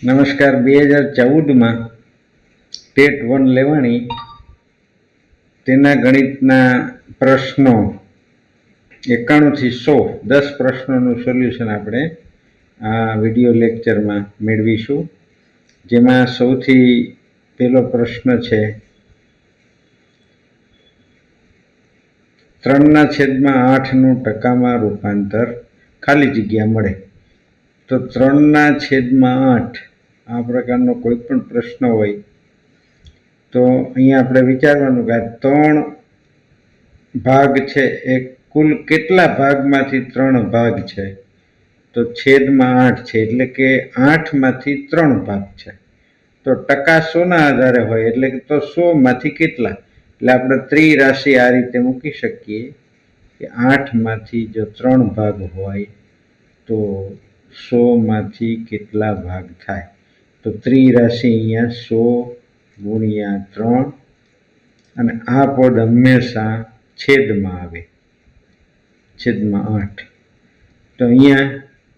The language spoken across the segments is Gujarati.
નમસ્કાર. 2014માં ટેટ 1 લેવાણી તેના ગણિતના પ્રશ્નો 91 થી 100 10 પ્રશ્નોનું સોલ્યુશન આપણે આ વિડીયો લેક્ચરમાં મેળવીશું. જેમાં સૌથી પહેલો પ્રશ્ન છે 3/8નું ટકામાં રૂપાંતર ખાલી જગ્યા મળે. તો 3/8 આ પ્રકારનો કોઈ પણ પ્રશ્ન હોય તો અહીંયા આપણે વિચારવાનું કે આ 3 ભાગ છે એ કુલ કેટલા ભાગમાંથી 3 ભાગ છે, તો છેદમાં 8 છે, એટલે કે 8માંથી 3 ભાગ છે. તો ટકા 100ના આધારે હોય એટલે કે તો 100માંથી કેટલા, એટલે આપણે ત્રિરાશિ આ રીતે મૂકી શકીએ કે 8માંથી જો 3 ભાગ હોય તો 100માંથી કેટલા ભાગ થાય. તો ત્રિરાશિ અહીંયા 100 × 3, અને આ પદ હંમેશા છેદમાં આવે, છેદમાં 8. તો અહીંયા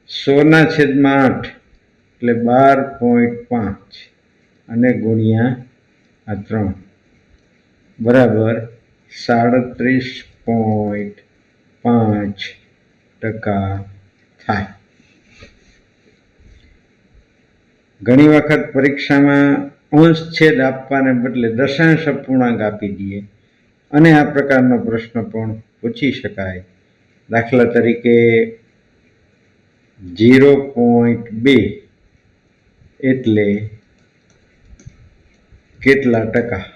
100/8 એટલે 12.5 અને ગુણ્યા આ 3 બરાબર 37.5% થાય. ઘણી વખત પરીક્ષામાં અંશ છેદ આપવાને બદલે દશાંશ અપૂર્ણાંક આપી દઈએ અને આ પ્રકારનો પ્રશ્ન પણ પૂછી શકાય. દાખલા તરીકે 0.2 એટલે કેટલા ટકા?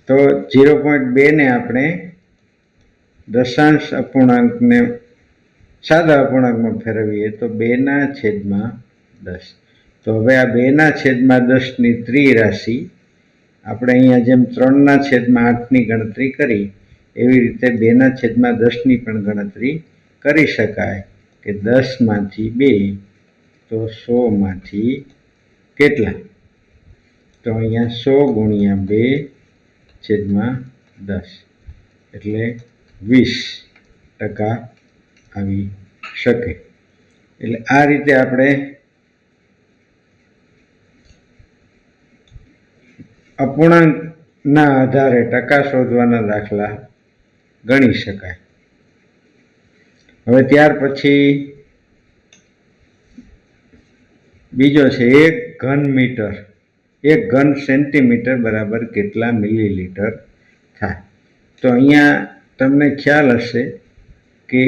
તો 0.2 ને આપણે દશાંશ અપૂર્ણાંકને સાદા અપૂર્ણાંકમાં ફેરવીએ તો 2/10. તો હવે આ 2/10ની ત્રિરાશિ આપણે અહીંયા જેમ 3/8ની ગણતરી કરી એવી રીતે 2/10ની પણ ગણતરી કરી શકાય કે 10માંથી 2 તો 100માંથી કેટલા? તો અહીંયા 100 × 2/10 એટલે 20% આવી શકે. એટલે આ રીતે આપણે અપૂર્ણાંકના આધારે ટકા શોધવાના દાખલા ગણી શકાય. હવે ત્યાર પછી બીજો છે 1 ઘન મીટર, 1 ઘન સેન્ટીમીટર બરાબર કેટલા મિલીલીટર થાય. તો અહીંયા તમને ખ્યાલ હશે કે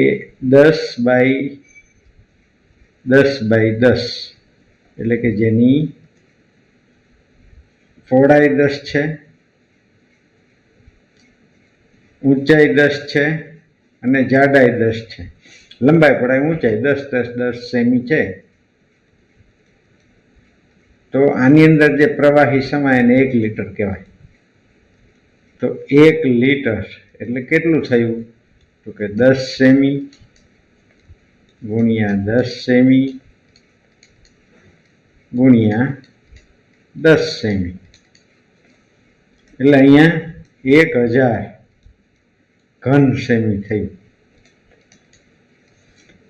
10/10/10 એટલે કે જેની પહોળાઈ 10 છે, ઊંચાઈ 10 છે અને જાડાઈ 10 છે. લંબાઈ, પહોળાઈ, ઊંચાઈ 10 સેમી છે. તો આની અંદર જે પ્રવાહી સમાય એને 1 લીટર કહેવાય. તો 1 લીટર એટલે કેટલું થયું? તો કે 10 સેમી ગુણ્યા 10 સેમી ગુણ્યા 10 સેમી એટલે અહીંયા 1000 ઘન સેમી થયું.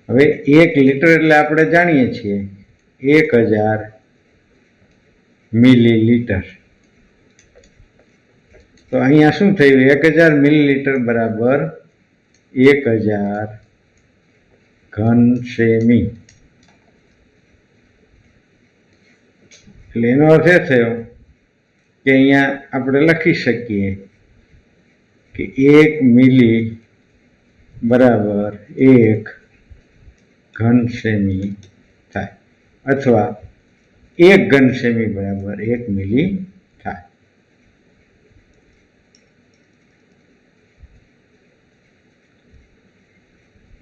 હવે 1 લીટર એટલે આપણે જાણીએ છીએ 1000 મિલીલીટર. તો અહીંયા શું થયું? 1000 મિલીલીટર બરાબર 1000 ઘન સેમી. એટલે એનો અર્થ એ થયો કે અહીંયા આપણે લખી શકીએ કે 1 મિલી બરાબર 1 ઘન સેમી થાય, અથવા 1 ઘન સેમી બરાબર 1 મિલી થાય.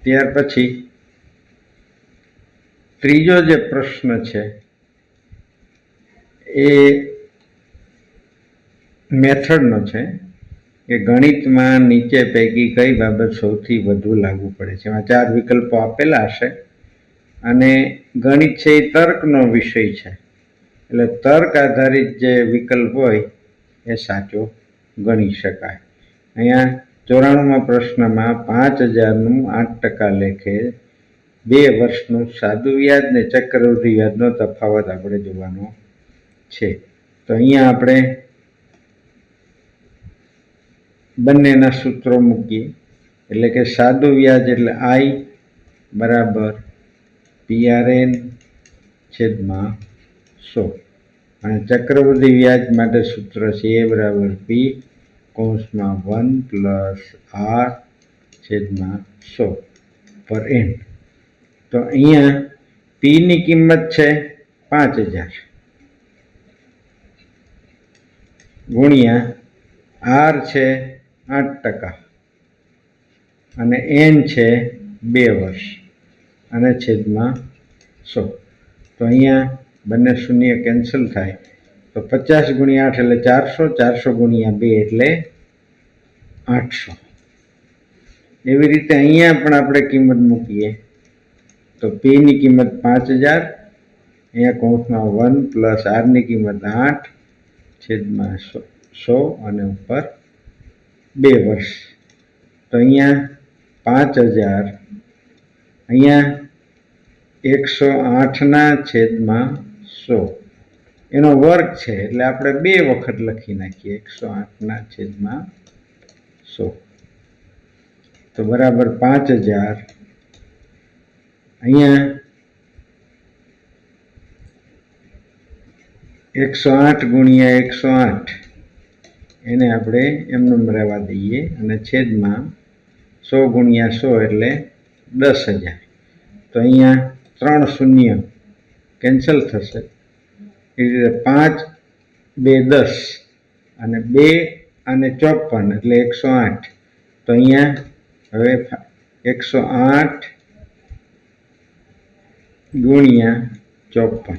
ત્યાર પછી ત્રીજો જે પ્રશ્ન છે એ મેથડનો છે કે ગણિતમાં નીચે પૈકી કઈ બાબત સૌથી વધુ લાગુ પડે છે. એમાં 4 વિકલ્પો આપેલા હશે અને ગણિત છે એ તર્કનો વિષય છે, એટલે તર્ક આધારિત જે વિકલ્પ હોય એ સાચો ગણી શકાય. અહીંયા 94માં પ્રશ્નમાં 5000નું 8% લેખે 2 વર્ષનું સાદું વ્યાજ ને ચક્રવૃદ્ધિ વ્યાજનો તફાવત આપણે જોવાનો છે. તો અહીંયા આપણે બંનેના સૂત્રો મૂકીએ. એટલે કે સાદું વ્યાજ એટલે I બરાબર PRN છેદમાં 100 અને ચક્રવૃદ્ધિ વ્યાજ માટે સૂત્ર છે A બરાબર P કૌંસમાં 1 પ્લસ R છેદમાં 100 પર N. તો અહીંયા P ની કિંમત છે 5000 ગુણ્યા R છે 8% અને N છે 2 વર્ષ અને છેદમાં 100. તો અહીંયા બંને શૂન્ય કેન્સલ થાય તો 50 ગુણ્યા 8 એટલે 400, 400 ગુણ્યા 2 એટલે 800. એવી રીતે અહીંયા પણ આપણે કિંમત મૂકીએ તો P ની કિંમત 5000, અહીંયા કૌંસમાં 1 પ્લસ R ની કિંમત 8 છેદમાં 100 અને ઉપર 2 વર્ષ. તો અહીંયા 5000 અહીંયા 108ના છેદમાં 100 એનો વર્ગ છે એટલે આપણે 2 વખત લખી નાખીએ 108ના છેદમાં 100. તો બરાબર 5000 અહીંયા 108 ગુણ્યા 108 એને આપણે એમનેમ રહેવા દઈએ અને છેદમાં 100 ગુણ્યા 100 એટલે 10,000. તો અહીંયા 3 શૂન્ય કેન્સલ થશે. એ રીતે 5, 2, 10 અને 2 અને 54 એટલે 108. તો અહીંયા હવે 108 ગુણ્યા 54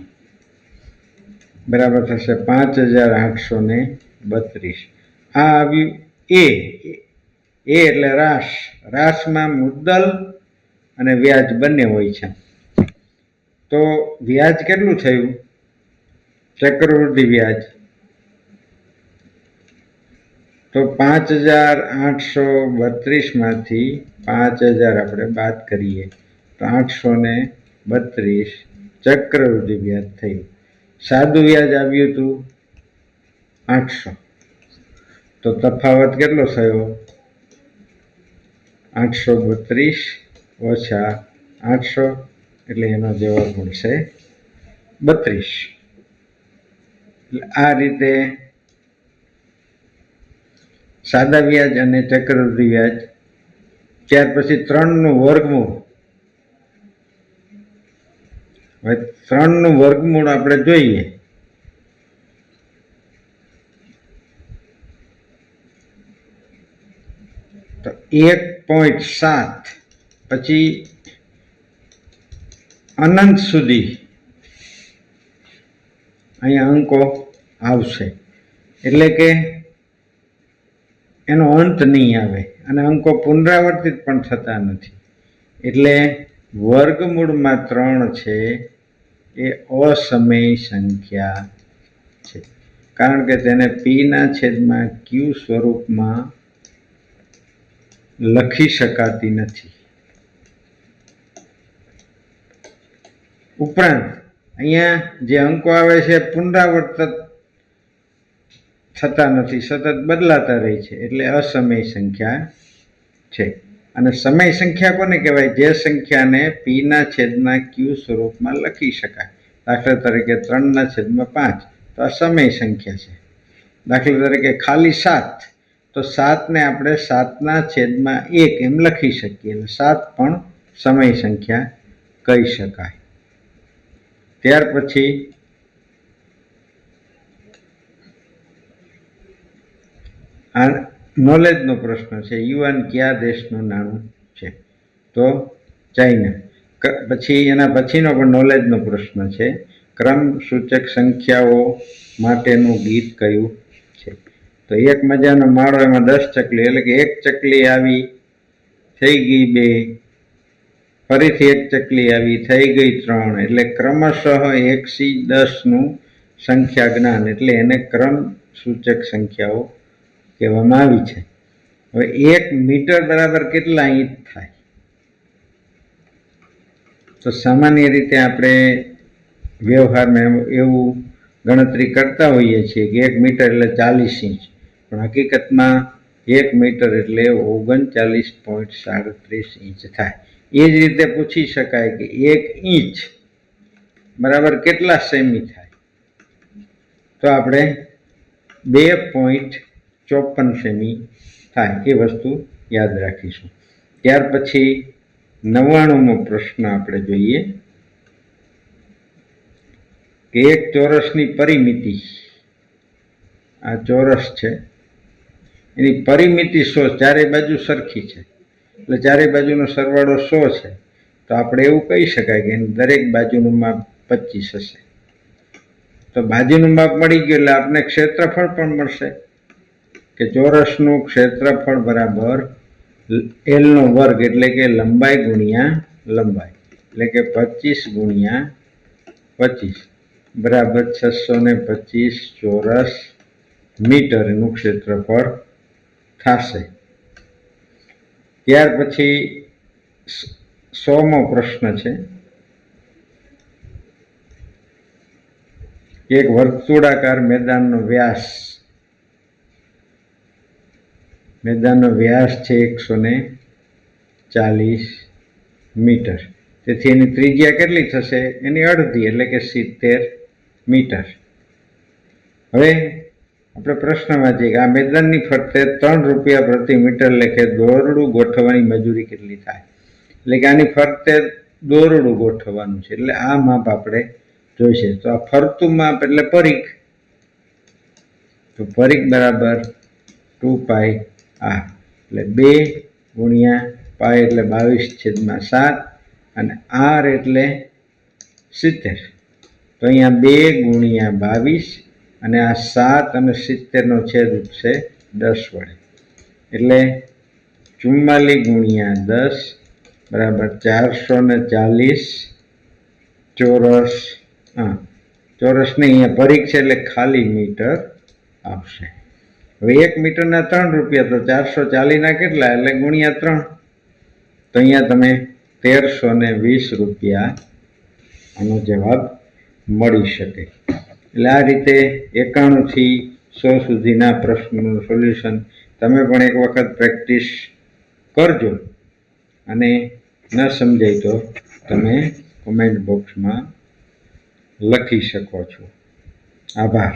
બરાબર થશે 5832. આ આવ્યું એ એટલે રાશ. રાશમાં મુદ્દલ અને વ્યાજ બંને હોય છે. તો વ્યાજ કેટલું થયું? ચક્રવૃદ્ધિ વ્યાજ તો 5832 માંથી 5000 આપણે બાદ કરીએ તો 832 ચક્રવૃદ્ધિ વ્યાજ થયું. સાદું વ્યાજ આવ્યું હતું 800. તો તફાવત કેટલો થયો? 832 ઓછા 800 એટલે એનો જવાબ મળશે 32. એટલે આ રીતે સાદા વ્યાજ અને ચક્રવૃદ્ધિ વ્યાજ. ત્યાર પછી 3નું વર્ગમૂળ. હવે 3નું વર્ગમૂળ આપણે જોઈએ તો 1.7 પછી અનંત સુધી અહીંયા અંકો આવશે. એટલે કે એનો અંત નહીં આવે અને અંકો પુનરાવર્તિત પણ થતા નથી. એટલે વર્ગમૂળમાં 3 છે એ અસમય સંખ્યા છે, કારણ કે તેને Pના છેદમાં Q સ્વરૂપમાં લખી શકાતી નથી. ઉપરાંત અહીંયા જે અંકો આવે છે પુનરાવર્તિત થતા નથી, સતત બદલાતા રહે છે, એટલે અસમય સંખ્યા છે. અને સમય સંખ્યા કોને કહેવાય? જે સંખ્યાને Pના છેદમાં Q સ્વરૂપમાં લખી શકાય. દાખલા તરીકે 3ના છેદમાં 5 તો આ સમય સંખ્યા છે. દાખલા તરીકે ખાલી 7 તો 7ને આપણે 7ના છેદમાં 1 એમ લખી શકીએ, એટલે 7 પણ સમય સંખ્યા કહી શકાય. ત્યાર પછી આ નોલેજનો પ્રશ્ન છે. યુઆન કયા દેશનું નાણું છે? તો ચાઇના. પછી એના પછીનો પણ નોલેજનો પ્રશ્ન છે. ક્રમ સૂચક સંખ્યાઓ માટેનું ગીત કયું છે? તો એક મજાનો માળો, એમાં 10 ચકલી, એટલે કે એક ચકલી આવી થઈ ગઈ 2, ફરીથી એક ચકલી આવી થઈ ગઈ 3, એટલે ક્રમશઃ 1 થી 10નું સંખ્યા જ્ઞાન, એટલે એને ક્રમ સૂચક સંખ્યાઓ કહેવામાં આવી છે. હવે 1 મીટર બરાબર કેટલા ઇંચ થાય? તો સામાન્ય રીતે આપણે વ્યવહારમાં એવું ગણતરી કરતા હોઈએ છીએ કે 1 મીટર એટલે 40 ઇંચ, પણ હકીકતમાં 1 મીટર એટલે 39.37 ઇંચ થાય. એ જ રીતે પૂછી શકાય કે 1 ઇંચ બરાબર કેટલા સેમી થાય? તો આપણે 2.54 સેમી થાય. એ વસ્તુ યાદ રાખીશું. ત્યાર પછી 99મો પ્રશ્ન આપણે જોઈએ કે એક ચોરસની પરિમિતિ, આ ચોરસ છે, એની પરિમિતિ 100, ચારે બાજુ સરખી છે, એટલે ચારે બાજુનો સરવાળો 100 છે. તો આપણે એવું કહી શકાય કે દરેક બાજુનું માપ 25 હશે. તો બાજુનું માપ મળી ગયું એટલે આપણે ક્ષેત્રફળ પણ મળશે કે ચોરસનું ક્ષેત્રફળ બરાબર L નો વર્ગ એટલે કે લંબાઈ ગુણ્યા લંબાઈ, એટલે કે 25 ગુણ્યા 25 બરાબર 625 ચોરસ મીટર એનું ક્ષેત્રફળ થશે. ત્યાર પછી 100મો પ્રશ્ન છે. એક વર્તુળાકાર મેદાનનો વ્યાસ છે 140 મીટર. તેથી એની ત્રિજ્યા કેટલી થશે? એની અડધી એટલે કે 70 મીટર. હવે આપણે પ્રશ્ન વાંચીએ કે આ મેદાનની ફરતે 3 રૂપિયા પ્રતિ મીટર લેખે દોરડું ગોઠવવાની મજૂરી કેટલી થાય? એટલે કે આની ફરતે દોરડું ગોઠવવાનું છે, એટલે આ માપ આપણે જોઈશે. તો આ ફરતું માપ એટલે પરિઘ, તો પરિઘ બરાબર 2πr, એટલે 2 ગુણ્યા પાઈ એટલે 22/7 અને r એટલે 70. તો અહીંયા 2 ગુણ્યા 22 અને આ 7 અને 70નો છેદ ઉઠશે 10 વડે, એટલે 44 ગુણ્યા 10 બરાબર 440 ચોરસ. ચોરસને અહીંયા પરિઘ છે એટલે ખાલી મીટર આવશે. હવે 1 મીટરના 3 રૂપિયા, તો 440ના કેટલા એટલે ગુણ્યા 3, તો અહીંયા તમે 1320 રૂપિયા આનો જવાબ મળી શકે. એટલે આ રીતે 91 થી 100 સુધીના પ્રશ્નોનું સોલ્યુશન તમે પણ એક વખત પ્રેક્ટિસ કરજો, અને ન સમજાય તો તમે કોમેન્ટ બોક્સમાં લખી શકો છો. આભાર.